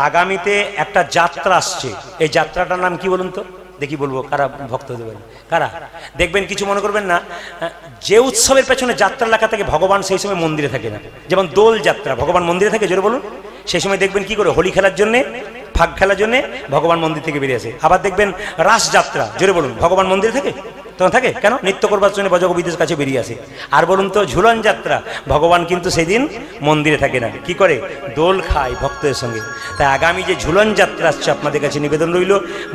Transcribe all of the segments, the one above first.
আগামীতে একটা যাত্রা আসছে, এই যাত্রাটার নাম কি বলুন তো? দেখি বলবো কারা ভক্ত হতে পারে, কারা দেখবেন, কিছু মনে করবেন না। যে উৎসবের পেছনে যাত্রা লেখা থাকে ভগবান সেই সময় মন্দিরে থাকে না। যেমন দোল যাত্রা, ভগবান মন্দিরে থাকে, জোরে বলুন। সেই সময় দেখবেন কি করে, হোলি খেলার জন্যে, ফাগ খেলার জন্যে ভগবান মন্দির থেকে বেরিয়ে আসে। আবার দেখবেন রাস যাত্রা, জোরে বলুন, ভগবান মন্দিরে থাকে, তখন থাকে কেন? নৃত্য করবার জন্য বজগবিদের কাছে বেরিয়ে আসে। আর বলুন তো ঝুলন যাত্রা, ভগবান কিন্তু সেই দিন মন্দিরে থাকে না, কি করে? দোল খায় ভক্তদের সঙ্গে। তাই আগামী যে ঝুলন যাত্রা আসছে, আপনাদের কাছে নিবেদন রইল,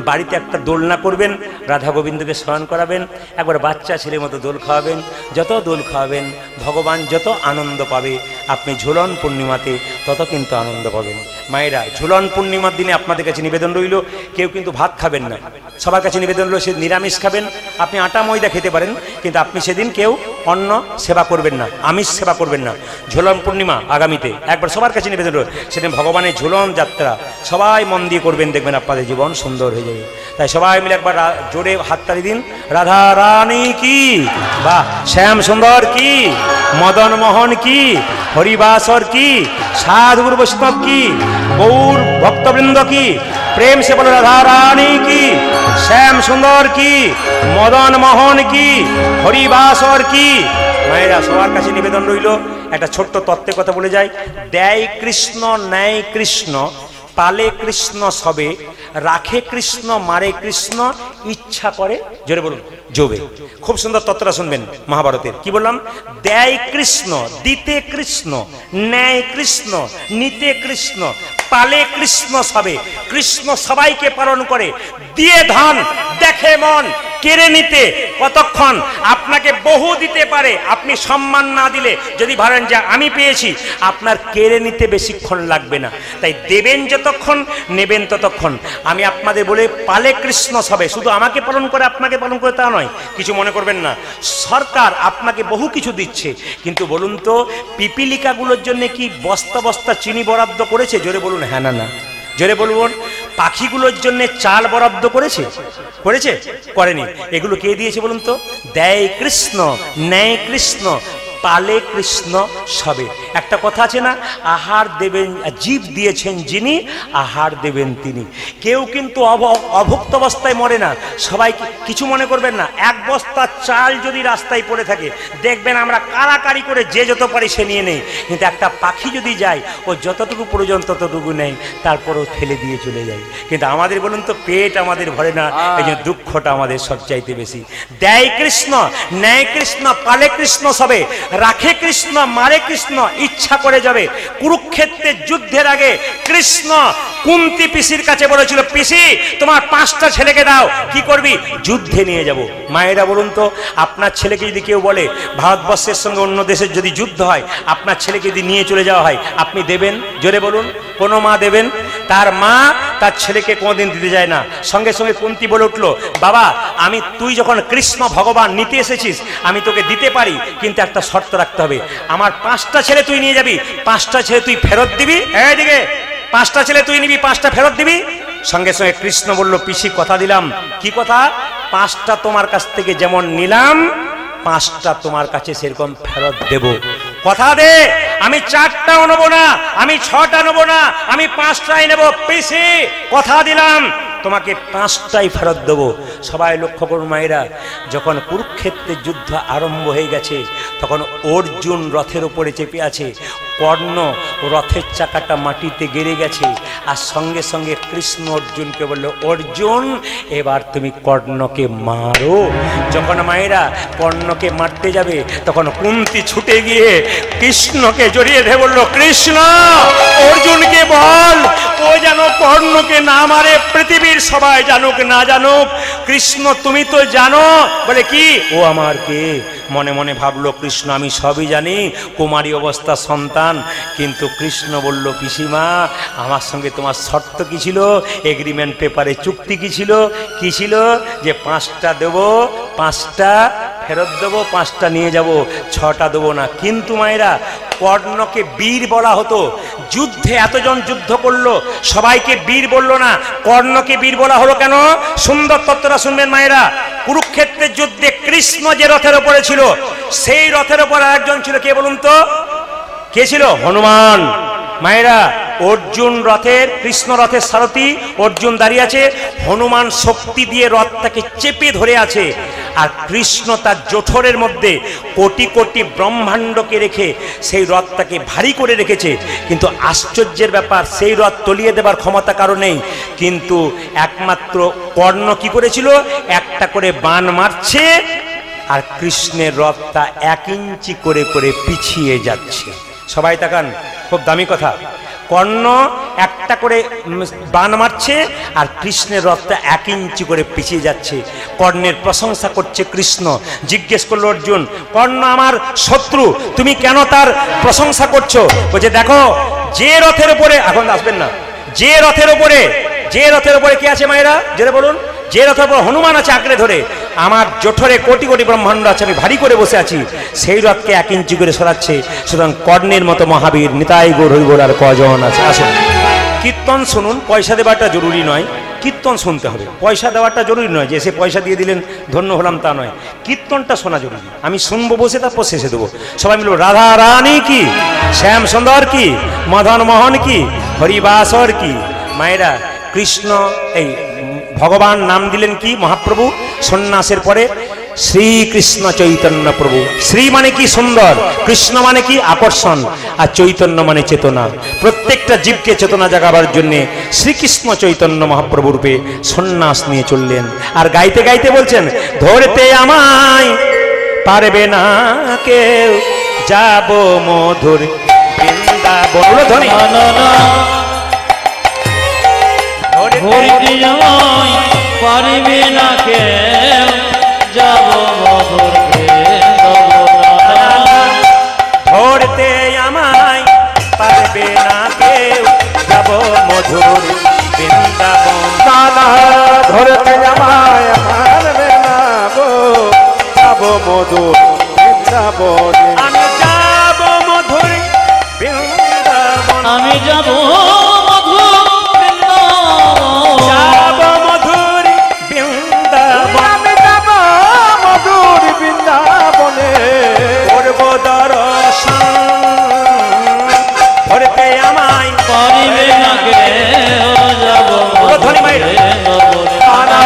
বাড়িতে একটা দোলনা করবেন, রাধা গোবিন্দকে স্মরণ করাবেন, একবার বাচ্চা ছেলের মতো দোল খাওয়াবেন। যত দোল খাওয়াবেন ভগবান যত আনন্দ পাবে, আপনি ঝুলন পূর্ণিমাতে তত কিন্তু আনন্দ পাবেন। মায়েরা, ঝুলন পূর্ণিমার দিনে আপনাদের কাছে নিবেদন রইল, কেউ কিন্তু ভাত খাবেন না। সবার কাছে নিবেদন রইল, সে নিরামিষ খাবেন। আপনি আটা ময়দা খেতে পারেন, কিন্তু আপনি সেদিন কেউ অন্ন সেবা করবেন না, আমিষ সেবা করবেন না। ঝুলন পূর্ণিমা আগামীতে, একবার সবার কাছে নিবেদন রইল, সেদিন ভগবানের ঝুলন যাত্রা সবাই মন দিয়ে করবেন, দেখবেন আপনাদের জীবন সুন্দর হয়ে যাবে। তাই সবাই মিলে একবার জোরে হাততালি দিন, রাধা রানী কি, বা শ্যাম সুন্দর কি, মদন মোহন কি, হরিবাসর কি, সাধুগুরু বৈষ্ণব কি, গৌর ভক্তবৃন্দ কি, প্রেম সে বলে রাধা রানী কি, শ্যাম সুন্দর কি, মদন মোহন কি, হরিবাসর কি। মায়েরা, সবার কাছে নিবেদন রইল, একটা ছোট্ট তত্ত্বের কথা বলে যায়। দেয় কৃষ্ণ নেয় কৃষ্ণ, পালে কৃষ্ণ সবে, রাখে কৃষ্ণ মারে কৃষ্ণ, ইচ্ছা করে জোরে বলুন জবে। খুব সুন্দর তত্ত্বটা শুনবেন মহাভারতের। কি বললাম? দেয় কৃষ্ণ, দিতে কৃষ্ণ, নেয় কৃষ্ণ, নিতে কৃষ্ণ, পালে কৃষ্ণ সবে, কৃষ্ণ সবাইকে পালন করে, দিয়ে ধন দেখে মন, কেড়ে নিতে কতক্ষণ, আপনাকে বহু দিতে পারে, আপনি সম্মান না দিলে যদি ভাবেন যে আমি পেয়েছি, আপনার কেড়ে নিতে বেশিক্ষণ লাগবে না। তাই দেবেন যতক্ষণ, নেবেন ততক্ষণ। আমি আপনাদের বলে, পালে কৃষ্ণ সবে, শুধু আমাকে পালন করে আপনাকে পালন করে তা নয়, কিছু মনে করবেন না। সরকার আপনাকে বহু কিছু দিচ্ছে, কিন্তু বলুন তো পিপিলিকাগুলোর জন্য কি বস্তা বস্তা চিনি বরাদ্দ করেছে? জোরে বলুন হ্যাঁ না না, জোরে বলুন। পাখিগুলোর জন্য চাল বরাদ্দ করেছে? করেছে? করেনি। এগুলো কে দিয়েছে বলুন তো? দেয় কৃষ্ণ, নেয় কৃষ্ণ, পালে কৃষ্ণ সবে। একটা কথা আছে না, আহার দেবেন, জীব দিয়েছেন যিনি, আহার দেবেন তিনি। কেউ কিন্তু অভুক্ত অবস্থায় মরে না। সবাই কিছু মনে করবেন না, এক বস্তা চাল যদি রাস্তায় পড়ে থাকে, দেখবেন আমরা কারাকারি করে যে যত পারি সে নিয়ে নেই, কিন্তু একটা পাখি যদি যায়, ও যতটুকু প্রয়োজন ততটুকু নেই, তারপরও ফেলে দিয়ে চলে যায়। কিন্তু আমাদের বলুন তো, পেট আমাদের ভরে না, এই জন্য দুঃখটা আমাদের সবচাইতে বেশি। দেয় কৃষ্ণ, নেয় কৃষ্ণ, পালে কৃষ্ণ সবে, রাখে কৃষ্ণ মারে কৃষ্ণ, ইচ্ছা করে যাবে। কুরুক্ষেত্রের যুদ্ধের আগে কৃষ্ণ কুন্তি পিসির কাছে বলেছিল, পিসি তোমার 5টা ছেলেকে দাও, কি করবি? যুদ্ধে নিয়ে যাব। মায়েরা বলুন তো, আপনার ছেলেকে যদি কেউ বলে ভারতবর্ষের সঙ্গে অন্য দেশের যদি যুদ্ধ হয়, আপনার ছেলেকে যদি নিয়ে চলে যাওয়া হয়, আপনি দেবেন? জোরে বলুন। কোনো মা দেবেন? তার মা তার ছেলেকে কোনোদিন দিতে যায় না। সঙ্গে সঙ্গে কুন্তি বলে উঠলো, বাবা তুই যখন কৃষ্ণ ভগবান নিতে এসেছিস, আমি তোকে দিতে পারি, কিন্তু একটা শর্ত রাখতে হবে, আমার 5টা ছেলে তুই নিয়ে যাবি, 5টা ছেলে তুই ফেরত দিবি। এইদিকে 5টা ছেলে তুই নিবি, 5টা ফেরত দিবি। সঙ্গে সঙ্গে কৃষ্ণ বলল, পিসি কথা দিলাম। কি কথা? 5টা তোমার কাছ থেকে যেমন নিলাম, 5টা তোমার কাছে সেরকম ফেরত দেব। কথা দে, আমি 4টাও নেবো না, আমি 6টা নেবো না, আমি 5টাই নেবো। পিসি কথা দিলাম, তোমাকে 5টাই ফেরত দেবো। সবাই লক্ষ্য করুন মায়েরা, যখন কুরুক্ষেত্রের যুদ্ধ আরম্ভ হয়ে গেছে, তখন অর্জুন রথের উপরে চেপে আছে, কর্ণ রথের চাকাটা মাটিতে গেড়ে গেছে, আর সঙ্গে সঙ্গে কৃষ্ণ অর্জুনকে বলল, অর্জুন এবার তুমি কর্ণকে মারো। যখন মায়েরা কর্ণকে মারতে যাবে, তখন কুন্তি ছুটে গিয়ে কৃষ্ণকে জড়িয়ে ধরে বলল, কৃষ্ণ অর্জুনকে বল ও যেন কর্ণকে না মারে, পৃথিবীর সবাই জানুক না জানুক, কৃষ্ণ তুমি তো জানো। বলে কি? ও আমার কে? মনে মনে ভাবলো, কৃষ্ণ আমি সবই জানি, কুমারী অবস্থা সন্তান। কিন্তু কৃষ্ণ বলল, পিসিমা আমার সঙ্গে তোমার শর্ত কি ছিল? এগ্রিমেন্ট পেপারে চুক্তি কি ছিল? কি ছিল? যে 5টা দেবো, 5টা ফেরত দেবো, 5টা নিয়ে যাব, 6টা দেবো না। কিন্তু মায়েরা, কর্ণকে বীর বলা হতো। যুদ্ধে এতজন যুদ্ধ করলো, সবাইকে বীর বললো না, কর্ণকে বীর বলা হলো কেন? সুন্দর তত্ত্বটা শুনবেন মায়েরা। কুরুক্ষেত্রের যুদ্ধে কৃষ্ণ যে রথের উপরে ছিল, সেই রথের উপর আরেকজন ছিল, কে বলুন তো? কে ছিল? হনুমান। মায়েরা, অর্জুন রথের, কৃষ্ণ রথের সারথি, অর্জুন দাঁড়িয়ে আছে, হনুমান শক্তি দিয়ে রথটাকে চেপে ধরে আছে, আর কৃষ্ণ তার জঠরের মধ্যে কোটি কোটি ব্রহ্মাণ্ডকে রেখে সেই রথটাকে ভারী করে রেখেছে। কিন্তু আশ্চর্যের ব্যাপার, সেই রথ তলিয়ে দেবার ক্ষমতা কারো নেই, কিন্তু একমাত্র কর্ণ কি করেছিল, একটা করে বাণ মারছে আর কৃষ্ণের রথটা 1 ইঞ্চি করে করে পিছিয়ে যাচ্ছে। সবাই তাকান, খুব দামি কথা। কর্ণ একটা করে বাণ মারছে আর কৃষ্ণের রথটা 1 ইঞ্চি করে পিছিয়ে যাচ্ছে। কর্ণের প্রশংসা করছে কৃষ্ণ। জিজ্ঞেস করলো অর্জুন, কর্ণ আমার শত্রু, তুমি কেন তার প্রশংসা করছো? বলছে দেখো, যে রথের উপরে, এখন আসবেন না, যে রথের উপরে কে আছে মায়েরা, যেটা বলুন, যে রথের উপর হনুমান আছে আঁকড়ে ধরে, আমার জঠরে কোটি কোটি ব্রহ্মাণ্ড আছে, আমি ভারী করে বসে আছি, সেই রথকে 1 ইঞ্চি করে সরাচ্ছে। সুতরাং কর্ণের মতো মহাবীর নিতাই গৌর হরিবোল আর কজন আছে। আসুন কীর্তন শুনুন, পয়সা দেওয়াটা জরুরি নয়, কীর্তন শুনতে হবে। পয়সা দেওয়াটা জরুরি নয় যে এসে পয়সা দিয়ে দিলেন ধন্য হলাম, তা নয়, কীর্তনটা শোনা জরুরি। আমি শুনবো বসে, তারপর শেষে দেবো। সবাই মিলব রাধা রানী কি, শ্যাম সুন্দর কি, মদন মোহন কি, হরিবাসর কি। মায়েরা, কৃষ্ণ এই ভগবান নাম দিলেন কি মহাপ্রভু সন্ন্যাসের পরে? শ্রীকৃষ্ণ চৈতন্য প্রভু। শ্রী মানে কি সুন্দর, কৃষ্ণ মানে কি আকর্ষণ, আর চৈতন্য মানে চেতনা। প্রত্যেকটা জীবকে চেতনা জাগাবার জন্যে শ্রীকৃষ্ণ চৈতন্য মহাপ্রভু রূপে সন্ন্যাস নিয়ে চললেন। আর গাইতে গাইতে বলছেন, ধরতে আমায় পারবে না কেউ, যাব মধুর বৃন্দাবন। ধরে পারবে না কেউ, যাব মধুর বৃন্দাবন। ধরতে আমায় পারবে না কেউ, যাব মধুর বৃন্দাবন। নানা ধরতে আমায় পারবে না গো, যাব মধুর বৃন্দাবন। আমি যাব মধুর বৃন্দাবন, আমি যাব মধুর বৃন্দাবন, যাব মধুর বৃন্দাবন, আমি যাব মধুর বৃন্দাবনে। করব দর্শন, ধরতে আমায় পারবে না কেউ, যাব মধুর বৃন্দাবন। নানা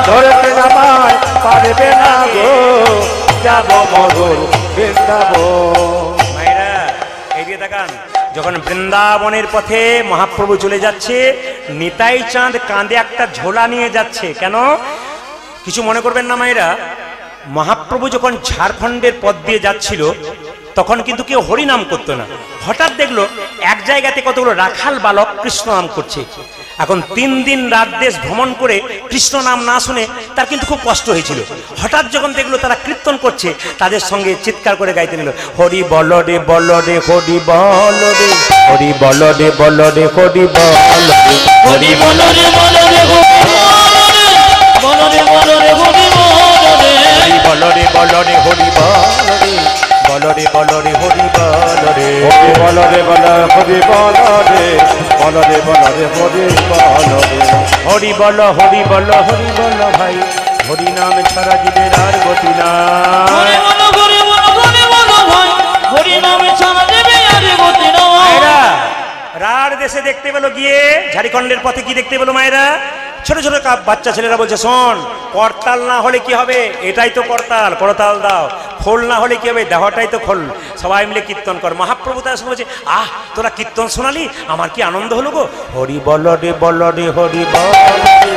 ধরতে আমায় পারবে না গো, যাব মধুর বৃন্দাবন। মায়েরা এদিকে তাকান, যখন বৃন্দাবনের পথে মহাপ্রভু চলে যাচ্ছে, নিতাই চাঁদ কাঁধে একটা ঝোলা নিয়ে যাচ্ছে। কেন? কিছু মনে করবেন না মায়েরা, মহাপ্রভু যখন ঝাড়খণ্ডের পথ দিয়ে যাচ্ছিল তখন কিন্তু কেউ হরিনাম করতো না। হঠাৎ দেখলো এক জায়গাতে কতগুলো রাখাল বালক কৃষ্ণ নাম করছে। এখন 3 দিন রাত দেশ ভ্রমণ করে কৃষ্ণ নাম না শুনে তার কিন্তু খুব কষ্ট হয়েছিল। হঠাৎ যখন দেখলো তারা কীর্তন করছে, তাদের সঙ্গে চিৎকার করে গাইতে নিল, হরি বল রে বল রে হরি বল রে, হরি বল রে বল রে হরি বল রে, হরি বল রে বল রে হরি বল রে, বল রে বল রে হরি বল রে, হরি বল রে বল রে হরি বল রে, বল রে বল রে হরি বল রে, হরি বল রে বল হরি বল রে, বল রে বল রে হরি বল রে। হরি বল হরি বল হরি বল ভাই, হরি নাম ছাড়া জীবের আর গতি না। হরি বল হরি বল হরি বল ভাই, হরি নামে ছাড়া দেবে আর গতি না। মায়েরা, রার দেশে দেখতে পেলো গিয়ে, ঝাড়খণ্ডের পথে কি দেখতে পেলো মায়েরা? ছোট ছোট বাচ্চা ছেলেরা বলছে, শোন, করতাল না হলে কি হবে, এটাই তো করতাল, করতাল দাও। খোল না হলে কি হবে, দেহটাই তো খোল। সবাই মিলে কীর্তন কর। মহাপ্রভু তার সঙ্গে বলছে, আহ তোরা কীর্তন শোনালি, আমার কি আনন্দ হলো গো। হরি বল রে বল রে হরি বল রে,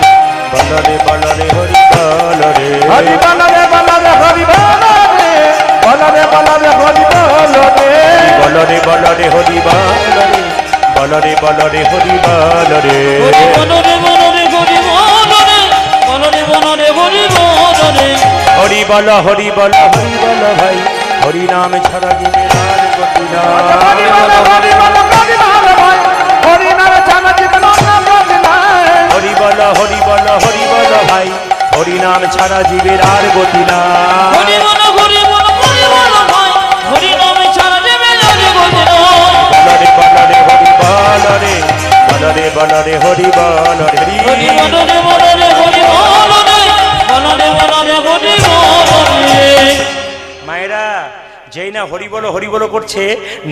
বল রে বল রে হরি বল রে, হরি বল রে বল রে হরি বল রে, বল রে বল রে হরি বল রে, বল রে বল রে হরি বল রে, বল রে বল রে হরি বল রে, হরি বল রে বল রে হরি বল রে, বল রে বল রে হরি বল রে। হরি বল হরি বল হরি বল ভাই, হরি নাম ছাড়া জীবের আর গতি না। হরি বল হরি বল হরি বল ভাই, হরি নাম ছাড়া জীবন আর গতি নাই। হরি বল হরি বল হরি বল ভাই, হরি নাম ছাড়া জীবের আর গতি না। হরি বল হরি বল হরি বল ভাই, হরি নামে ছাড়া দেবে আর গতি না। বল রে বল রে হরি বল রে, বল রে বল রে হরি বল রে, হরি বল রে বল রে হরি বল রে, বল রে বল রে হরি বল রে। মায়েরা, যেই না হরি বলো করছে,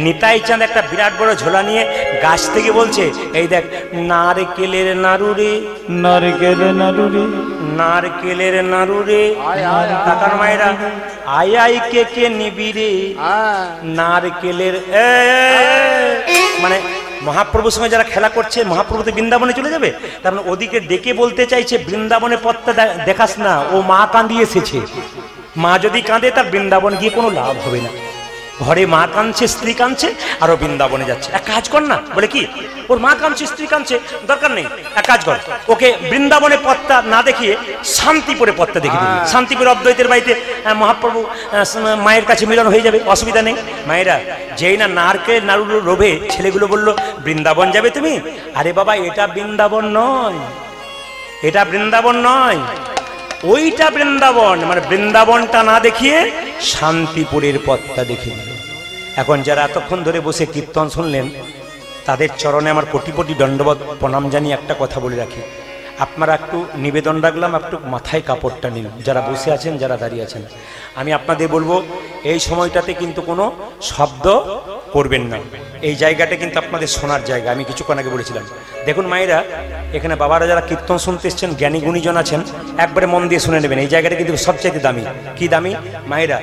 নিতাই চাঁদ একটা বিরাট বড় ঝোলা নিয়ে গাছ থেকে বলছে, এই দেখ নারকেলের নাড়ু রে, নারকেলের নাড়ু রে, নারকেলের নাড়ু রে, কাকার মায়েরা আই আই কে নিবি রে নারকেলের মানে মহাপ্রভুর সঙ্গে যারা খেলা করছে, মহাপ্রভু তো বৃন্দাবনে চলে যাবে, তার মানে ওদিকে ডেকে বলতে চাইছে বৃন্দাবনে পথটা দেখাস না, ও মা কাঁদিয়ে এসেছে, মা যদি কাঁদে তার বৃন্দাবন গিয়ে কোনো লাভ হবে না। ঘরে মা কাঁদছে, স্ত্রী কাঁদছে, আর ও বৃন্দাবনে যাচ্ছে। এক কাজ কর না, বলে কি, ওর মা কাঁদছে, স্ত্রী কাঁদছে, দরকার নেই, এক কাজ কর, ওকে বৃন্দাবনে পথটা না দেখিয়ে শান্তিপুরে পথটা দেখিয়ে দিবি। শান্তিপুর অদ্বৈতের বাড়িতে মহাপ্রভু মায়ের কাছে মিলন হয়ে যাবে, অসুবিধা নেই। মায়েরা যেই না নারকেল নাড়ুর লোভে ছেলেগুলো বলল বৃন্দাবন যাবে তুমি, আরে বাবা এটা বৃন্দাবন নয়, এটা বৃন্দাবন নয়, ওইটা বৃন্দাবন, মানে বৃন্দাবনটা না দেখিয়ে শান্তিপুরের পথটা দেখিয়ে দিল। এখন যারা এতক্ষণ ধরে বসে কীর্তন শুনলেন, তাদের চরণে আমার কোটি কোটি দণ্ডবত প্রণাম জানিয়ে একটা কথা বলে রাখি, আপনারা একটু নিবেদন রাখলাম, একটু মাথায় কাপড়টা নিন, যারা বসে আছেন, যারা দাঁড়িয়ে আছেন। আমি আপনাদের বলবো এই সময়টাতে কিন্তু কোনো শব্দ করবেন না, এই জায়গাটা কিন্তু আপনাদের শোনার জায়গা। আমি কিছুক্ষণ আগে বলেছিলাম, দেখুন মায়েরা, এখানে বাবারা যারা কীর্তন শুনতে এসছেন, জ্ঞানী গুণীজন আছেন, একবারে মন দিয়ে শুনে নেবেন। এই জায়গাটা কিন্তু সবচাইতে দামি। কি দামি? মায়েরা,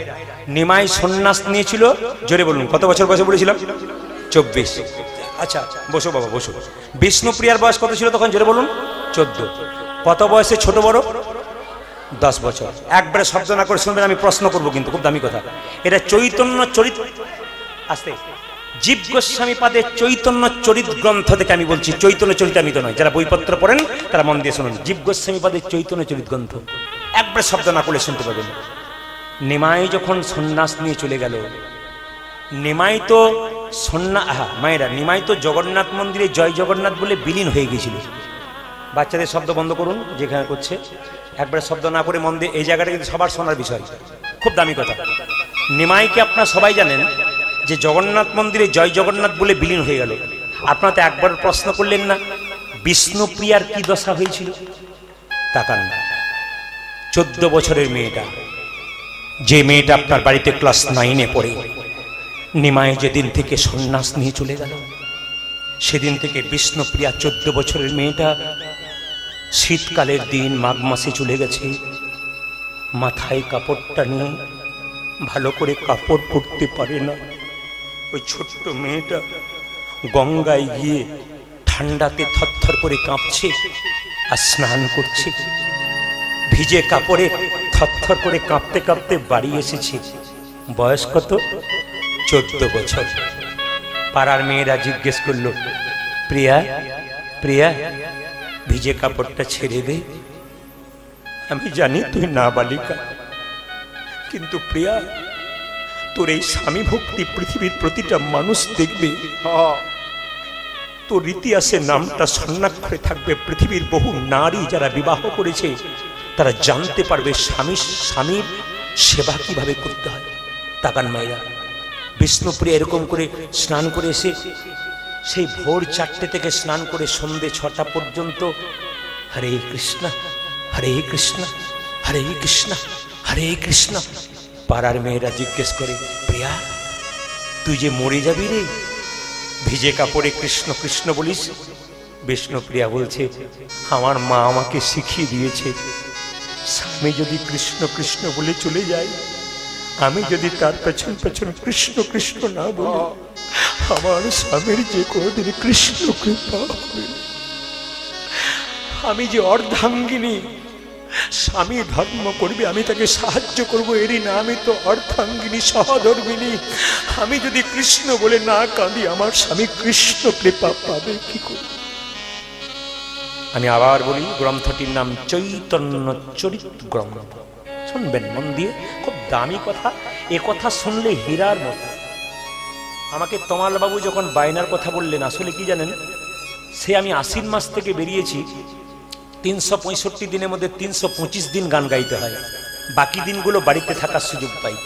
নিমাই সন্ন্যাস নিয়েছিল, জোরে বলুন, কত বছর বয়সে বলেছিলাম? 24। আচ্ছা বসো বাবা বসো। বিষ্ণুপ্রিয়ার বয়স কত ছিল তখন, জোরে বলুন? 14। কত বয়সে ছোট বড়? 10 বছর। একবারে শব্দ না করে শুনবেন, আমি প্রশ্ন করবো কিন্তু, খুব দামি কথা। এটা চৈতন্য চরিত, আস্তে, জীব গোস্বামী পাদের চৈতন্য চরিত গ্রন্থ থেকে আমি বলছি, চৈতন্য চরিতামিত নয়। যারা বইপত্র পড়েন তারা মন দিয়ে শুনুন, জীব গোস্বামী পাদের চৈতন্য চরিত গ্রন্থ, একবারে শব্দ না করে শুনতে পাবেন। নিমাই যখন সন্ন্যাস নিয়ে চলে গেল, নিমাই তো মায়েরা, নিমাই তো জগন্নাথ মন্দিরে জয় জগন্নাথ বলে বিলীন হয়ে গেছিল। বাচ্চাদের শব্দ বন্ধ করুন যেখানে করছে, একবারে শব্দ না করে মন দিয়ে, এই জায়গাটা কিন্তু সবার শোনার বিষয়, খুব দামি কথা। নিমাইকে আপনারা সবাই জানেন যে জগন্নাথ মন্দিরে জয় জগন্নাথ বলে বিলীন হয়ে গেল। আপনারা তো একবার প্রশ্ন করলেন না, বিষ্ণুপ্রিয়ার কি দশা হয়েছিল? তাকান, 14 বছরের মেয়েটা, যে মেয়েটা আপনার বাড়িতে ক্লাস 9-এ পড়ে, নিমাই যেদিন থেকে সন্ন্যাস নিয়ে চলে গেল, সেদিন থেকে বিষ্ণুপ্রিয়া 14 বছরের মেয়েটা, শীতকালের দিন মাঘ মাসে চলে গেছে, মাথায় কাপড়টা নিয়ে ভালো করে কাপড় পরতে পারে না। ওই ছোট্ট মেয়েটা গঙ্গায় গিয়ে ঠান্ডাতে থরথর করে কাঁপছে আর স্নান করছে, ভিজে কাপড়ে থরথর করে কাঁপতে কাঁপতে বাড়ি এসেছে। বয়স কত? 14 বছর। পাড়ার মেয়েরা জিজ্ঞেস করলো, প্রিয়া প্রিয়া ভিজে কাপড়টা ছেড়ে দে। আমি জানি তুই নাবালিকা, কিন্তু প্রিয়া, তোর এই স্বামী ভক্তি পৃথিবীর প্রতিটা মানুষ দেখবে, তোর ইতিহাসে নামটা স্বর্ণাক্ষরে থাকবে। পৃথিবীর বহু নারী যারা বিবাহ করেছে তারা জানতে পারবে স্বামীর সেবা কিভাবে করতে হয়। তাকান মায়েরা, বিষ্ণুপ্রিয়া এরকম করে স্নান করে এসে সেই ভোর 4টে থেকে স্নান করে সন্ধে 6টা পর্যন্ত হরে কৃষ্ণ হরে কৃষ্ণ হরে কৃষ্ণ হরে কৃষ্ণ। পাড়ার মেয়েরা জিজ্ঞেস করে, প্রিয়া তুই যে মরে যাবি রে, ভিজে কাপড়ে কৃষ্ণ কৃষ্ণ বলিস? বিষ্ণুপ্রিয়া বলছে, আমার মা আমাকে শিখিয়ে দিয়েছে, স্বামী যদি কৃষ্ণ কৃষ্ণ বলে চলে যায়, আমি যদি তার পেছন পেছন কৃষ্ণ কৃষ্ণ না বলি, আমার স্বামীর যে কোনোদিন কৃষ্ণ কৃপা হবে। আমি যে অর্ধাঙ্গিনী, স্বামী ধর্ম করবে আমি তাকে সাহায্য করবো, এরই না আমি তো অর্ধাঙ্গিনী সহধর্মিনী। আমি যদি কৃষ্ণ বলে না কাঁদি, আমার স্বামী কৃষ্ণ কৃপা পাবে কি করে? আমি আবার বলি, গ্রন্থটির নাম চৈতন্য চরিত গ্রন্থ। শুনবেন মন দিয়ে, খুব দামি কথা। এ কথা শুনলে হীরার মতো। আমাকে তমাল বাবু যখন বায়নার কথা বললেন, আসলে কি জানেন, সে আমি আশ্বিন মাস থেকে বেরিয়েছি, 365 দিনের মধ্যে 325 দিন গান গাইতে হয়, বাকি দিনগুলো বাড়িতে থাকার সুযোগ পাই।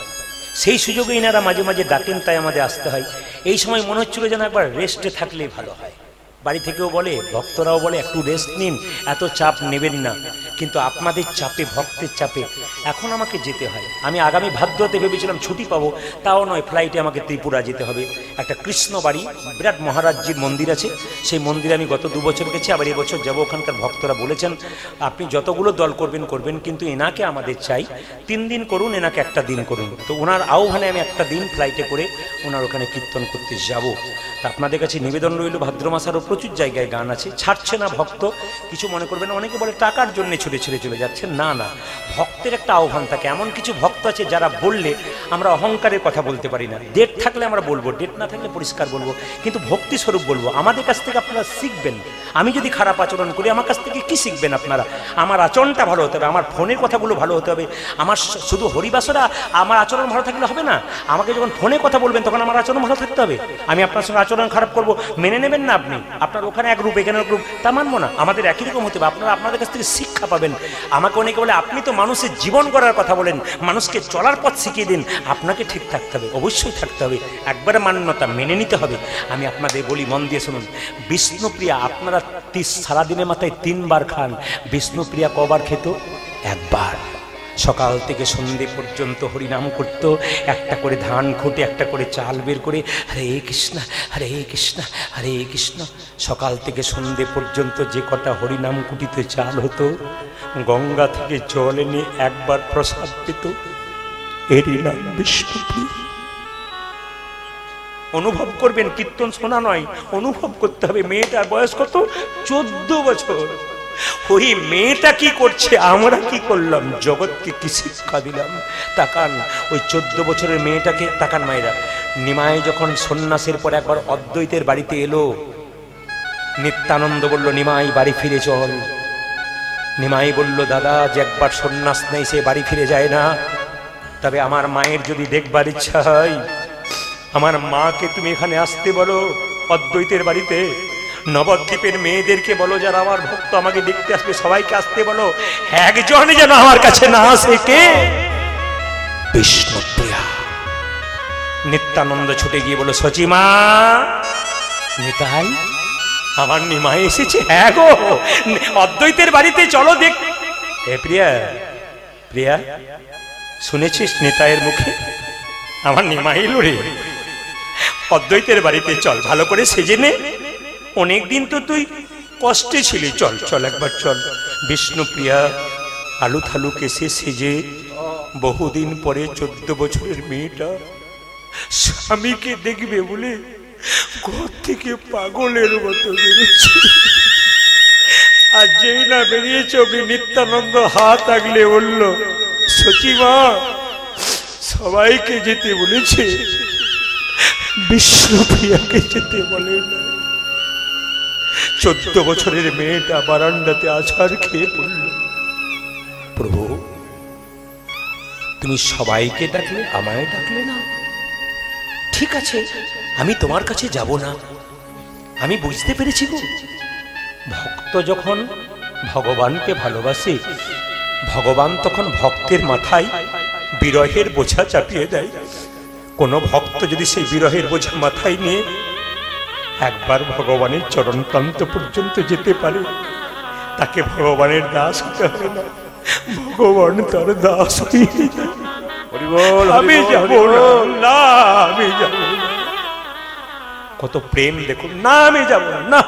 সেই সুযোগে এনারা মাঝে মাঝে ডাকেন, তাই আমাদের আসতে হয়। এই সময় মনে হচ্ছিল যেন একবার রেস্টে থাকলেই ভালো হয়। বাড়ি থেকেও বলে, ভক্তরাও বলে একটু রেস্ট নিন, এত চাপ নেবেন না। কিন্তু আপনাদের চাপে, ভক্তের চাপে এখন আমাকে যেতে হয়। আমি আগামী ভাদ্রতে ভেবেছিলাম ছুটি পাবো, তাও নয়, ফ্লাইটে আমাকে ত্রিপুরা যেতে হবে। একটা কৃষ্ণ বাড়ি, বিরাট মহারাজজির মন্দির আছে, সেই মন্দিরে আমি গত 2 বছর গেছি, আবার এবছর যাবো। ওখানকার ভক্তরা বলেছেন আপনি যতগুলো দল করবেন করবেন, কিন্তু এনাকে আমাদের চাই 3 দিন করুন, এনাকে একটা দিন করুন। তো ওনার আহ্বানে আমি একটা দিন ফ্লাইটে করে ওনার ওখানে কীর্তন করতে যাব। তা আপনাদের কাছে নিবেদন রইল, ভাদ্র মাস আরও প্রচুর জায়গায় গান আছে, ছাড়ছে না ভক্ত, কিছু মনে করবেন। অনেকে বলে টাকার জন্য ছুটে ছেড়ে চলে যাচ্ছে, না না, ভক্তের একটা আহ্বান থাকে। এমন কিছু ভক্ত আছে যারা বললে আমরা অহংকারের কথা বলতে পারি না, ডেট থাকলে আমরা বলবো, ডেট না থাকলে পরিষ্কার বলবো, কিন্তু ভক্তি স্বরূপ বলবো। আমাদের কাছ থেকে আপনারা শিখবেন। আমি যদি খারাপ আচরণ করি, আমার কাছ থেকে কি শিখবেন আপনারা? আমার আচরণটা ভালো হতে হবে, আমার ফোনের কথাগুলো ভালো হতে হবে। আমার শুধু হরিবাসরা আমার আচরণ ভালো থাকলে হবে না, আমাকে যখন ফোনে কথা বলবেন তখন আমার আচরণ ভালো থাকতে হবে। আমি আপনার সঙ্গে আচরণ খারাপ করবো, মেনে নেবেন না আপনি? আপনার ওখানে এক রূপ, এখানে এক রূপ, তা মানবো না। আমাদের একই রকম হতে হবে। আপনারা আপনাদের কাছ থেকে শিক্ষা পাবেন। আমাকে অনেকে বলে আপনি তো মানুষের জীবন গড়ার কথা বলেন, মানুষকে চলার পথ শিখিয়ে দিন। আপনাকে ঠিক থাকতে হবে, অবশ্যই থাকতে হবে, একবারে মান্যতা মেনে নিতে হবে। আমি আপনাদের বলি, মন দিয়ে শুনুন। বিষ্ণুপ্রিয়া আপনারা সারাদিনের মাথায় 3 বার খান, বিষ্ণুপ্রিয়া কবার খেত? 1 বার। সকাল থেকে সন্ধে পর্যন্ত হরিনাম করতো, একটা করে ধান খুঁটে একটা করে চাল বের করে হরে কৃষ্ণ হরে কৃষ্ণ হরে কৃষ্ণ। সকাল থেকে সন্ধে পর্যন্ত যে কটা হরিনাম কুটিতে চাল হতো, গঙ্গা থেকে জল এনে একবার প্রসাদ পেত, এরই নাম বিষ্ণুপ্রিয়া। অনুভব করবেন, কীর্তন শোনা নয়, অনুভব করতে হবে। মেয়েটার বয়স কত? 14 বছর। ওই মেয়েটা কি করছে, আমরা কি করলাম, জগৎকে কি শিক্ষা দিলাম? তাকান ওই 14 বছরের মেয়েটাকে, তাকান মায়েরা। নিমাই যখন সন্ন্যাসের পর একবার অদ্বৈতের বাড়িতে এলো, নিত্যানন্দ বলল নিমাই বাড়ি ফিরে চল। নিমাই বলল দাদা, যে একবার সন্ন্যাস নেই সে বাড়ি ফিরে যায় না। তবে আমার মায়ের যদি দেখবার ইচ্ছা হয়, আমার মাকে তুমি এখানে আসতে বলো, অদ্বৈতের বাড়িতে। নবদ্বীপের মেয়েদেরকে বলো, যারা আমার ভক্ত আমাকে দেখতে আসবে, সবাইকে আসতে বলো। একজন যেন আমার কাছে না আসে, কে? বিষ্ণুপ্রিয়া। নিত্যানন্দ ছুটে গিয়ে বলো, সচিমা, নিতাই আমার নিমাই এসেছে। হ্যাঁ গো, অদ্বৈতের বাড়িতে চলো দেখ। এ প্রিয়া, প্রিয়া শুনেছিস নিতাইয়ের মুখে আমার নিমাই এলো রে, অদ্বৈতের বাড়িতে চল, ভালো করে সেজে নে। অনেকদিন তো তুই কষ্টে ছিলি, চল চল একবার চল। বিষ্ণুপ্রিয়া আলু থালু কেসে সেজে, বহুদিন পরে 14 বছরের মেয়েটা স্বামীকে দেখবে বলে ঘর থেকে পাগলের মতো বেরোচ্ছে। আর যেই না বেরিয়েছে, অমনি নিত্যানন্দ হাত আগলে বলল, সচিমা সবাইকে যেতে বলেছে, বিষ্ণুপ্রিয়াকে যেতে বলে না। 14 বছরের মেয়েটা বারান্দাতে আছাড় খেয়ে পড়ল। প্রভু, তুমি সবাইকে ডাকলে, আমায় ডাকলে না। ঠিক আছে, আমি তোমার কাছে যাব না। আমি বুঝতে পেরেছি গো, ভক্ত যখন ভগবানকে ভালোবাসে, ভগবান তখন ভক্তের মাথায় বিরহের বোঝা চাপিয়ে দেয়। কোনো ভক্ত যদি সেই বিরহের বোঝা মাথায় নিয়ে একবার ভগবানের চরণ প্রান্ত পর্যন্ত যেতে পারে, তাকে ভগবানের দাস হতে হবে না, ভগবান তার দাস হয়ে যায়। আমি যাব না, আমি যাব না। কত প্রেম দেখুন, না আমি যাব না।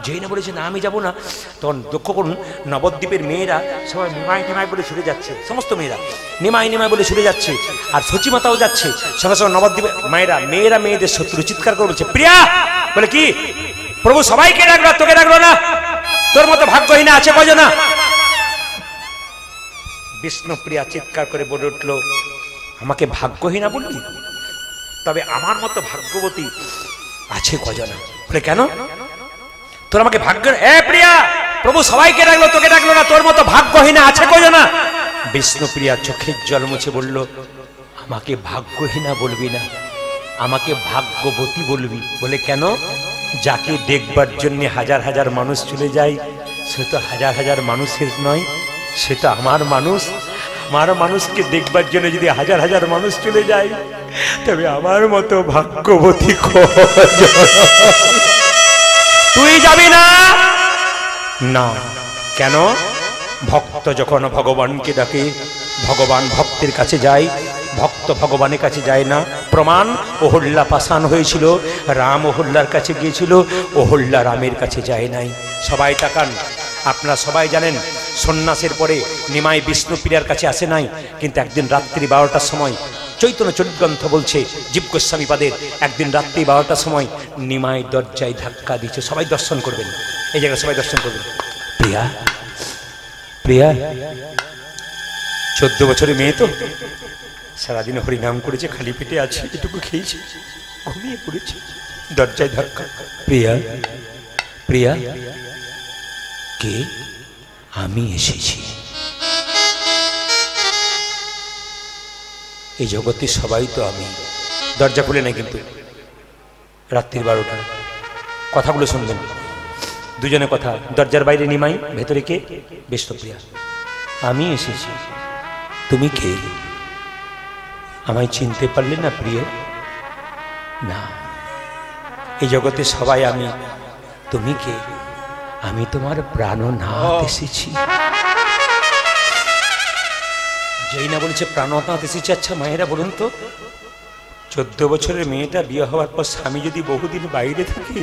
যেই না বলেছে না আমি যাব না, তখন লক্ষ্য করুন নবদ্বীপের মেয়েরা সবাই নিমাই নিমাই বলে ছুটে যাচ্ছে, সমস্ত মেয়েরা নিমাই নিমাই বলে ছুটে যাচ্ছে। আর সচিমাতাও যাচ্ছে সঙ্গে সঙ্গে। নবদ্বীপের মেয়েরা মেয়েদের শত্রু চিৎকার করে বলছে, প্রিয়া বলে কি, প্রভু সবাইকে ডাকলো, তোকে ডাকলো না? তোর মতো ভাগ্যহীনা আছে কজনা? বিষ্ণুপ্রিয়া চিৎকার করে বলে উঠল, আমাকে ভাগ্যহীনা বললি? তবে আমার মতো ভাগ্যবতী আছে কজনা? বলে কেন? তোর আমাকে ভাগ্য, এ প্রিয়া, প্রভু সবাইকে ডাকলো, তোকে ডাকলো না, তোর মতো ভাগ্যহীনা আছে কজনা? বিষ্ণুপ্রিয়া চোখের জল মুছে বলল, আমাকে ভাগ্যহীনা বলবি না, আমাকে ভাগ্যবতী বলবি। বলে কেন? যাকে দেখবার জন্য হাজার হাজার মানুষ চলে যায়, সে তো হাজার হাজার মানুষের নয়, সে তো আমার মানুষ। আমার মানুষকে দেখবার জন্য যদি হাজার হাজার মানুষ চলে যায়, তবে আমার মতো ভাগ্যবতী তুই যাবি না? না কেন? ভক্ত যখন ভগবানকে ডাকে, ভগবান ভক্তের কাছে যায়, ভক্ত ভগবানের কাছে যায় না। প্রমাণ, অহল্যা পাষাণ হয়েছিল, রাম অহল্যার কাছে গিয়েছিল, অহল্যা রামের কাছে যায় নাই। সবাই তাকান, আপনারা সবাই জানেন সন্ন্যাসের পরে নিমাই বিষ্ণুপ্রিয়ার কাছে আসে নাই, কিন্তু একদিন রাত্রি 12টার সময় চৈতন্য চরিতগ্রন্থ বলছে, জীব গোস্বামী পাদের একদিন রাত্রি 12টার সময় নিমাই দরজায় ধাক্কা দিচ্ছে। সবাই দর্শন করবেন, এই জায়গায় সবাই দর্শন করবেন। প্রিয়া, প্রিয়া 14 বছরের মেয়ে তো, সারাদিন হরিনাম করেছে, খালি পেটে আছে, এটুকু খেয়েছে, ঘুমিয়ে পড়েছে, দরজায় ধাক্কা। প্রিয়া, প্রিয়া, কে? আমি এসেছি। এই জগতে সবাই তো আমি। দরজা খুলে নাই কিন্তু, রাত্রির 12টা। কথাগুলো শুনবেন, দুজনে কথা। দরজার বাইরে নিমাই, ভেতরে কে? বিষ্ণুপ্রিয়া। আমি এসেছি। তুমি কে? আমায় চিনতে পারলে না প্রিয়? না, এই জগতে সবাই আমি। তুমি কে? আমি তোমার প্রাণনাথ এসেছি। যেই না বলেছে প্রাণনাথ এসেছে। আচ্ছা মায়েরা বলুন তো, 14 বছরের মেয়েটা বিয়ে হওয়ার পর স্বামী যদি বহুদিন বাইরে থাকে,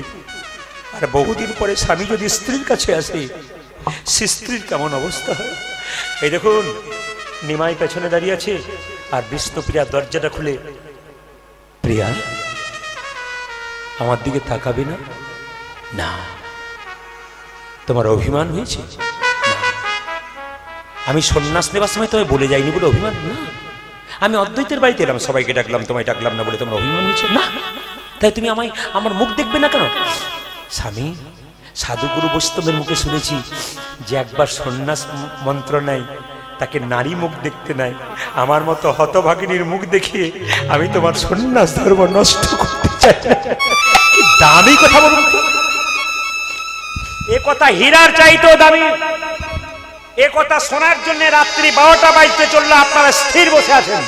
আর বহুদিন পরে স্বামী যদি স্ত্রীর কাছে আসে, সে স্ত্রীর কেমন অবস্থা হয়? এই দেখুন, নিমাই পেছনে দাঁড়িয়ে আছে, আর বিষ্ণুপ্রিয়া দরজাটা খুলে, প্রিয়া আমার দিকে তাকাবে না? না। তোমার অভিমান হয়েছে? আমি সন্ন্যাস নেবার সময় তোমায় বলে যাইনি বলে অভিমান? না। আমি অদ্বৈতের বাড়িতে এলাম, সবাইকে ডাকলাম, তোমায় ডাকলাম না বলে তোমার অভিমান হয়েছে? না। তাই তুমি আমায়, আমার মুখ দেখবে না কেন? স্বামী, সাধুগুরু বৈষ্ণবের মুখে শুনেছি যে একবার সন্ন্যাস মন্ত্র নেয় তাকে নারী মুখ দেখতে নাই। আমার মতো হতভাগিনীর মুখ দেখিয়ে আমি তোমার সন্ন্যাস ধর্ম নষ্ট করতে চাই না। কি দামি কথা বলুন তো! এ কথা হীরার চাইতেও দামি। এ কথা শোনার জন্য রাত্রি 12টা বাজতে চললো, আপনারা স্থির বসে আছেন।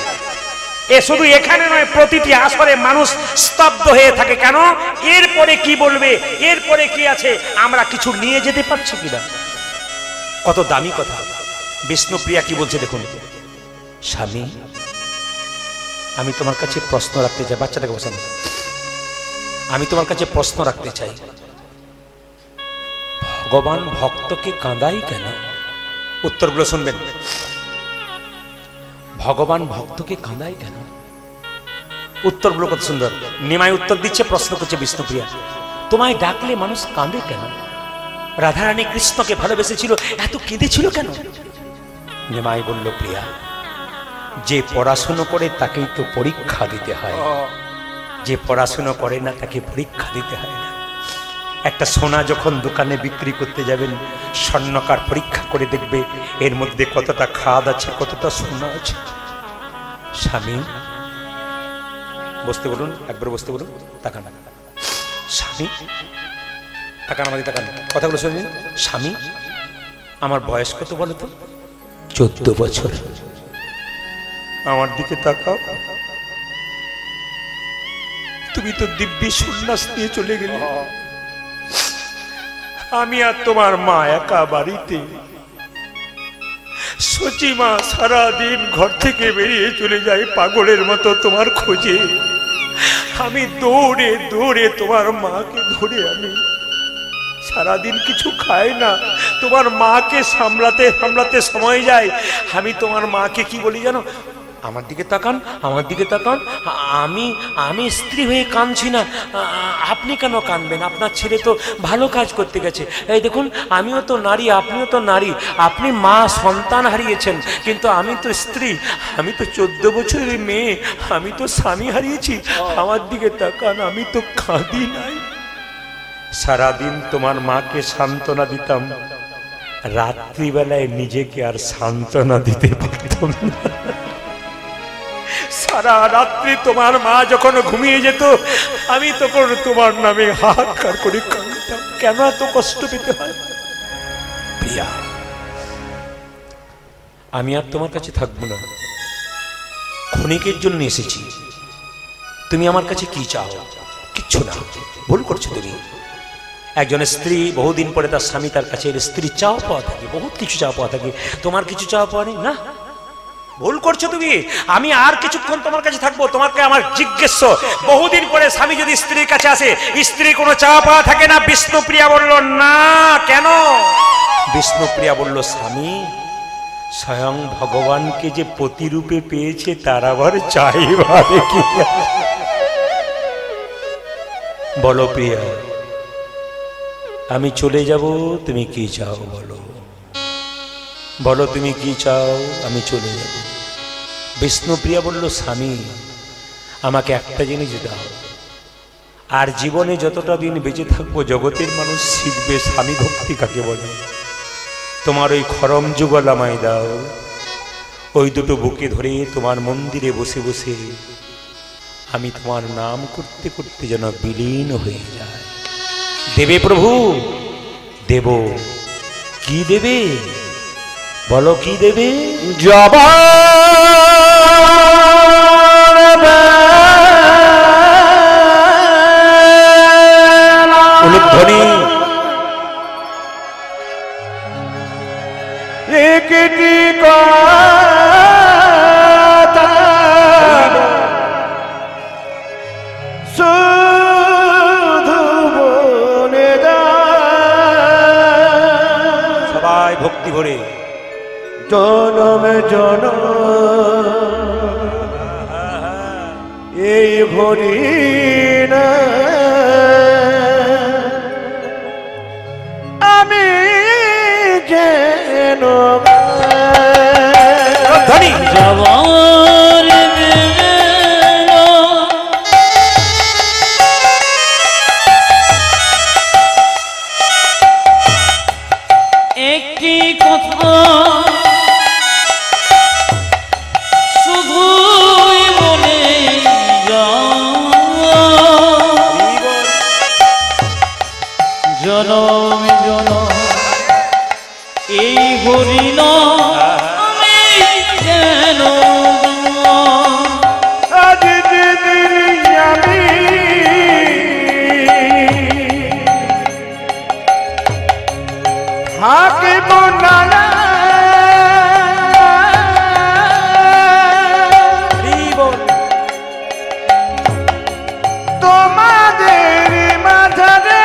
এ শুধু এখানে নয়, প্রতিটি আসরে মানুষ স্তব্ধ হয়ে থাকে। কেন? এরপরে কি বলবে, এরপরে কি আছে, আমরা কিছু নিয়ে যেতে পারছি কিনা। কত দামি কথা। বিষ্ণুপ্রিয়া কি বলছে দেখুন, স্বামী আমি তোমার কাছে প্রশ্ন রাখতে চাই। বাচ্চাটাকে বসানো। আমি তোমার কাছে প্রশ্ন রাখতে চাই, ভগবান ভক্তকে কাঁদাই কেন? উত্তরগুলো শুনবেন। ভগবান ভক্তকে কাঁদাই কেন? উত্তরগুলো কত সুন্দর। নিমাই উত্তর দিচ্ছে, প্রশ্ন করছে বিষ্ণুপ্রিয়া, তোমায় ডাকলে মানুষ কাঁদে কেন? রাধারানী কৃষ্ণকে ভালোবেসেছিল, এত কেঁদেছিল কেন? নিমাই বলল, প্রিয়া যে পড়াশুনো করে তাকেই তো পরীক্ষা দিতে হয়, যে পড়াশুনো করে না তাকে পরীক্ষা দিতে হয় না। একটা সোনা যখন দোকানে বিক্রি করতে যাবেন, স্বর্ণকার পরীক্ষা করে দেখবে এর মধ্যে কতটা খাদ আছে, কতটা সোনা আছে। স্বামী, বসতে বলুন, একবার বসতে বলুন, তাকান। স্বামী তাকান, আমাদের তাকান, কথাগুলো শুনবেন। স্বামী আমার বয়স কত বলো তো? 14 বছর। আমার দিকে তাকাও। তুমি তো দিব্যি সন্ন্যাস নিয়ে চলে গেলে, আমি আর তোমার মা একা বাড়িতে। সচিমা সারাদিন ঘর থেকে বেরিয়ে চলে যায় পাগলের মতো তোমার খোঁজে। আমি দৌড়ে দৌড়ে তোমার মাকে ধরে আনি। সারাদিন কিছু খাই না, তোমার মাকে সামলাতে সামলাতে সময় যায়। আমি তোমার মাকে কি বলি জানো? আমার দিকে তাকান, আমার দিকে তাকান। আমি স্ত্রী হয়ে কাঁদছি না, আপনি কেন কাঁদবেন? আপনার ছেলে তো ভালো কাজ করতে গেছে। এই দেখুন, আমিও তো নারী, আপনিও তো নারী। আপনি মা সন্তান হারিয়েছেন, কিন্তু আমি তো স্ত্রী, আমি তো 14 বছরের মেয়ে, আমি তো স্বামী হারিয়েছি। আমার দিকে তাকান, আমি তো কাঁদি নাই। সারাদিন তোমার মাকে সান্ত্বনা দিতাম, রাত্রিবেলায় নিজেকে আর সান্ত্বনা দিতে পারতাম না। সারা রাত্রি তোমার মা যখন ঘুমিয়ে যেত, আমি তখন তোমার নামে হাহাকার করে কাঁদতাম। কেন এত কষ্ট পেতে হয়? প্রিয়া, আমি আর তোমার কাছে থাকবো না, ক্ষণিকের জন্য এসেছি। তুমি আমার কাছে কি চাও? কিচ্ছু না, ভুল করছো তুমি। একজনের স্ত্রী বহুদিন পরে তার স্বামী তার কাছে এর স্ত্রী চাওয়া পাওয়া থাকে, বহুত কিছু চাওয়া পাওয়া থাকে। তোমার কিছু চাওয়া পাওয়া নেই? না, ভুল করছো তুমি। আমি আর কিছুক্ষণ তোমার কাছে থাকবো, তোমাকে আমার জিজ্ঞেস। বহুদিন পরে স্বামী যদি স্ত্রীর কাছে আসে, স্ত্রী কোনো চাওয়া পাওয়া থাকে না? বিষ্ণুপ্রিয়া বলল না। কেন? বিষ্ণুপ্রিয়া বলল, স্বামী স্বয়ং ভগবানকে যে পতিরূপে পেয়েছে তার আবার চাইবারে কি? বলো প্রিয়া, আমি চলে যাব, তুমি কি চাও বলো? বলো তুমি কি চাও, আমি চলে যাব। বিষ্ণুপ্রিয়া বলল, স্বামী আমাকে একটা জিনিস দাও, আর জীবনে যতটা দিন বেঁচে থাকবো জগতের মানুষ শিখবে স্বামী ভক্তি কাকে বলে। তোমার ওই খরম যুগল আমায় দাও, ওই দুটো বুকে ধরে তোমার মন্দিরে বসে বসে আমি তোমার নাম করতে করতে যেন বিলীন হয়ে যায়। দেবে প্রভু? দেব। কি দেবে বলো, কি দেবে? উলুধ্বনি। একটি কথা শুধু বলে দাও, সবাই ভক্তি ভরে। জনম জনম এই ভরি না আমি যেন ধ্বনি। যাওয়ার বেলা একটি কথা শুধুই বলে যাও, জনম জনম এই হরিণ আমি যেন আজ যেদিন আমি থাকিব না তোমাদের মাঝারে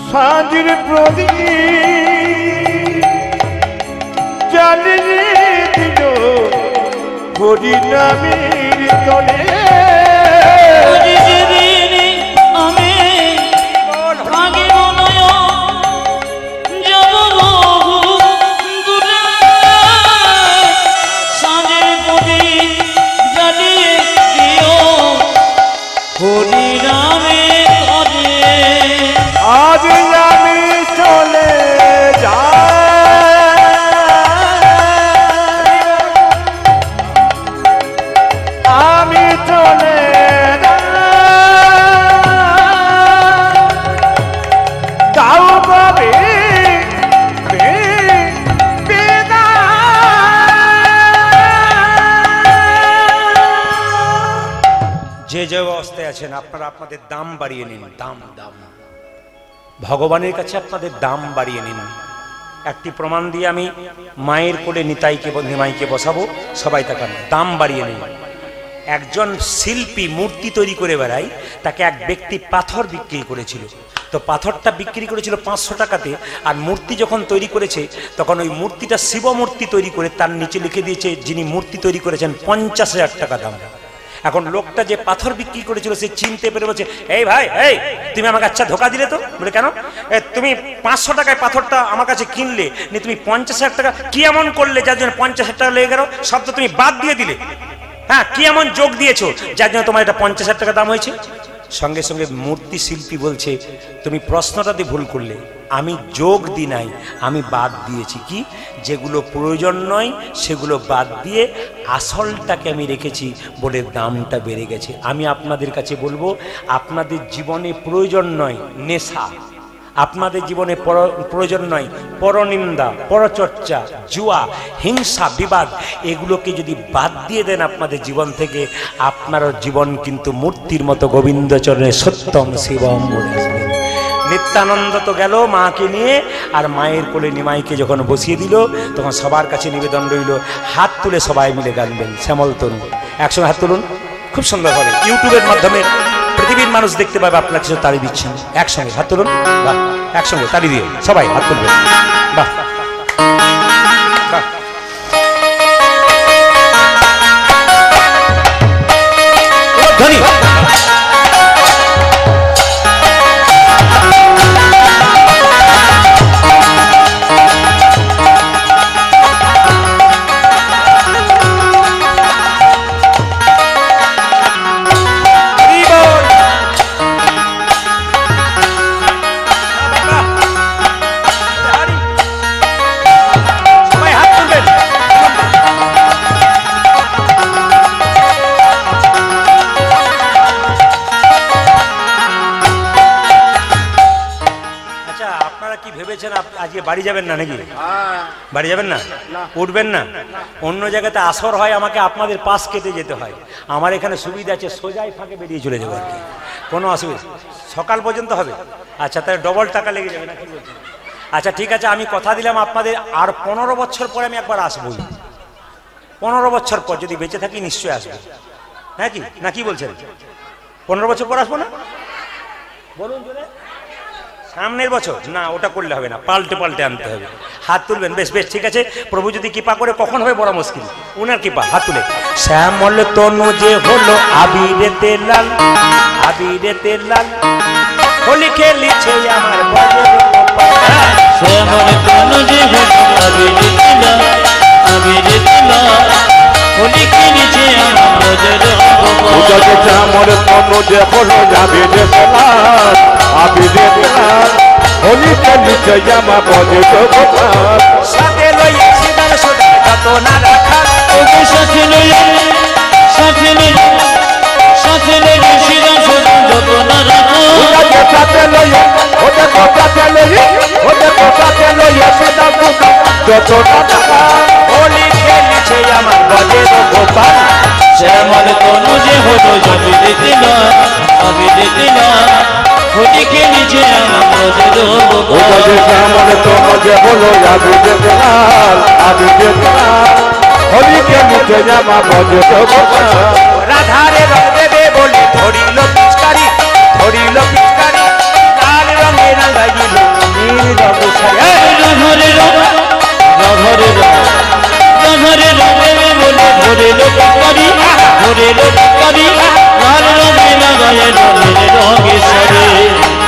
সাজির প্রদীপ জ্বালিয়ে দিল হরিনামের তলে। যেদিন আমি থাকিব নয়ন যাব বহু দূরে, সাঁঝের প্রদীপ জ্বালিয়ে দিও হরিনামের তলে। আজ আমি চলে যাই, আমি চলে যাই, তাও পাবে যে যে অবস্থায় আছেন আপনারা আপনাদের দাম বাড়িয়ে নিন। দাম দাম ভগবানের কাছে আপনাদের দাম বাড়িয়ে নিন। একটি প্রমাণ দিয়ে আমি মায়ের কোলে নিমাইকে বসাবো। সবাই তাকান, দাম বাড়িয়ে নিন। একজন শিল্পী মূর্তি তৈরি করে বেড়ায়, তাকে এক ব্যক্তি পাথর বিক্রি করেছিল। তো পাথরটা বিক্রি করেছিল 500 টাকাতে, আর মূর্তি যখন তৈরি করেছে তখন ওই মূর্তিটা শিব মূর্তি তৈরি করে তার নিচে লিখে দিয়েছে যিনি মূর্তি তৈরি করেছেন 50,000 টাকা দাম। এখন লোকটা যে পাথর বিক্রি করেছিল সে চিনতে পেরে বলছে, এই ভাই, এই তুমি আমাকে আচ্ছা ধোকা দিলে তো। বলে কেন? তুমি 500 টাকায় পাথরটা আমার কাছে কিনলে, নিয়ে তুমি 50,000 টাকা কি এমন করলে যার জন্য 50,000 টাকা লেগে গেল? সব তো তুমি বাদ দিয়ে দিলে। হ্যাঁ, কি এমন যোগ দিয়েছো যার জন্য তোমার এটা 50,000 টাকা দাম হয়েছে? সঙ্গে সঙ্গে মূর্তি শিল্পী বলছে, তুমি প্রশ্নটাতে ভুল করলে। আমি যোগ দিই নাই, আমি বাদ দিয়েছি। কি? যেগুলো প্রয়োজন নয় সেগুলো বাদ দিয়ে আসলটাকে আমি রেখেছি বলে দামটা বেড়ে গেছে। আমি আপনাদের কাছে বলবো, আপনাদের জীবনে প্রয়োজন নয় নেশা, আপনাদের জীবনে প্রয়োজন নয় পরনিন্দা, পরচর্চা, জুয়া, হিংসা, বিবাদ, এগুলোকে যদি বাদ দিয়ে দেন আপনাদের জীবন থেকে, আপনার জীবন কিন্তু মূর্তির মতো গোবিন্দচরণে সত্যম শিবম বলে আসবে। নিত্যানন্দ তো গেল মাকে নিয়ে, আর মায়ের কোলে নিমাইকে যখন বসিয়ে দিল, তখন সবার কাছে নিবেদন রইল, হাত তুলে সবাই মিলে গানবেন শ্যামল তনু। একসঙ্গে হাত তুলুন, খুব সুন্দর হবে, ইউটিউবের মাধ্যমে পৃথিবীর মানুষ দেখতে পাবে আপনার কিছু তালি দিচ্ছেন। একসঙ্গে হাত তুলুন, বাহ, একসঙ্গে তালি দিয়ে সবাই হাত তুলবেন, বাহ বাহ। ধনী আজকে বাড়ি যাবেন না নাকি? বাড়ি যাবেন না, উঠবেন না? অন্য জায়গাতে আসর হয়, আমাকে আপনাদের পাশ কেটে যেতে হয়। আমার এখানে সুবিধা আছে, সোজাই ফাঁকে বেরিয়ে চলে যাবো আর কি, কোনো অসুবিধা। সকাল পর্যন্ত হবে? আচ্ছা, তাহলে ডবল টাকা লেগে যাবে না কি বলছেন? আচ্ছা ঠিক আছে, আমি কথা দিলাম আপনাদের আর 15 বছর পরে আমি একবার আসবই। 15 বছর পর যদি বেঁচে থাকি নিশ্চয়ই আসবো, হ্যাঁ কি না কি বলছেন? 15 বছর পর আসবো না? বলুন জোরে। সামনের বছর না, ওটা করলে হবে না, পাল্টে পাল্টে আনতে হবে। হাত তুলবেন, বেশ বেশ ঠিক আছে। প্রভু যদি কৃপা করে, কখন হবে বড় মুশকিল, উনার কৃপা। হাত তুলে শ্যামল তনু যে হলো আবিরেতে লাল, আবিরেতে লাল, হোলি খেলিছে আমার বজের গোপাল। শ্যামল তনু যে হলো আবিরেতে লাল, আবিরেতে লাল, হোলি খেলিছে আমার বজের গোপাল। শ্যামল তনু যে হলো আবিরেতে লাল, আবিরেতে লাল, হোলি খেলিছে আমার বজের গোপাল। সাথে লইয়া সিদার সোদা যত না রাখা, ওকে সাথে লইয়া, সাথে লইয়া, সাথে লইয়া সিদার সোদা যত না রাখা। ওকে সাথে লইয়া, ওকে সাথে লইয়া, ওকে সাথে লইয়া সিদার সোদা যত না রাখা। হোলি খেলিছে আমার বজের গোপাল। শ্যামল তনু যে হলো আবিরেতে লাল, আবিরেতে লাল, হোলি খেলিছে আমার বজের গোপাল। শ্যামল তনু যে হলো আবিরেতে লাল, আবিরেতে লাল, হোলি খেলিছে আমার বজের গোপাল। রাধারে রং দেবে বলে ধরিল পিচকারি, ধরিল পিচকারি, লাল রঙে রাঙাইল নীল রঙ সারি। রাধারে রং, রাধারে রং, রাধারে রং দেবে বলে ধরিল পিচকারি, ধরিল পিচকারি, লাল রঙে লাগাইল নীল রঙে সারি।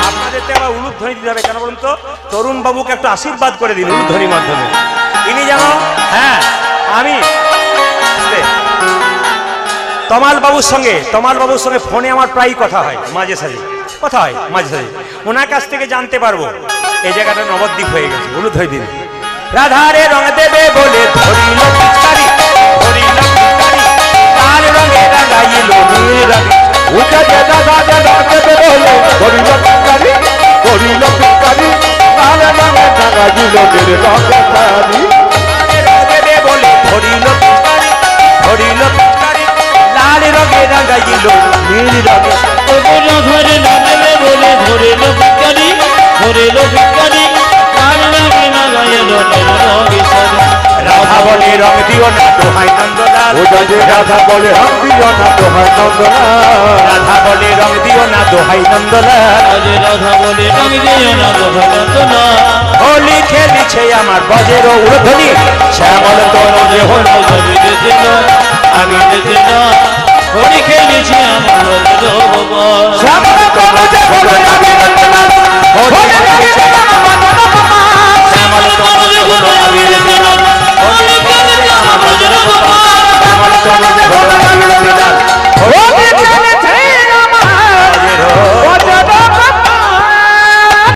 আপনাদের তো আবার উলুধ্বনি দিতে হবে, কেন বলুন তো? তরুণ বাবুকে একটু আশীর্বাদ করে দিন উলুধ্বনির মাধ্যমে। ইনি যেন, হ্যাঁ আমি তমাল বাবুর সঙ্গে ফোনে আমার প্রায় কথা হয়, মাঝে সাঝে কথা হয়, মাঝে সাঝে। ওনার কাছ থেকে জানতে পারবো এই জায়গাটা নবদ্বীপ হয়ে গেছে। উলুধ্বনি দিন। রাধারে রং দেবে বলে ধরিল পিচকারি, ধরিল পিচকারি, লাল রঙে রাঙাইল নীল রঙে। উঠে যে দাদা যে রং দেবে বলে ধরিল পিচকারি, ধরিল পিচকারি, লাল রঙে রাঙাইল নীল রঙে সারি। রং দেবে বলে ধরিল পিচকারি, ধরিল পিচকারি, লাল রঙে রাঙাইল নীল রঙে। রাধারে রং দেবে বলে ধরিল পিচকারি, ধরিল পিচকারি, লাল রঙে লাগাইল নীল রঙে সারি। রাধা বলে রং দিও না দোহাই নন্দলাল, ওটা যে রাধা বলে রং দিও না দোহাই নন্দলাল, রাধা বলে রং দিও না দোহাই নন্দলাল। আরে রাধা বলে রং দিও না দোহাই নন্দলাল, হোলি খেলিছে আমার বজের উলুধ্বনি। শ্যামল তনু যে হলো আবিরেতে লাল, আবিরেতে লাল, হোলি খেলিছে আমার বজের গোপাল। শ্যামল তনু যে হলো আবিরেতে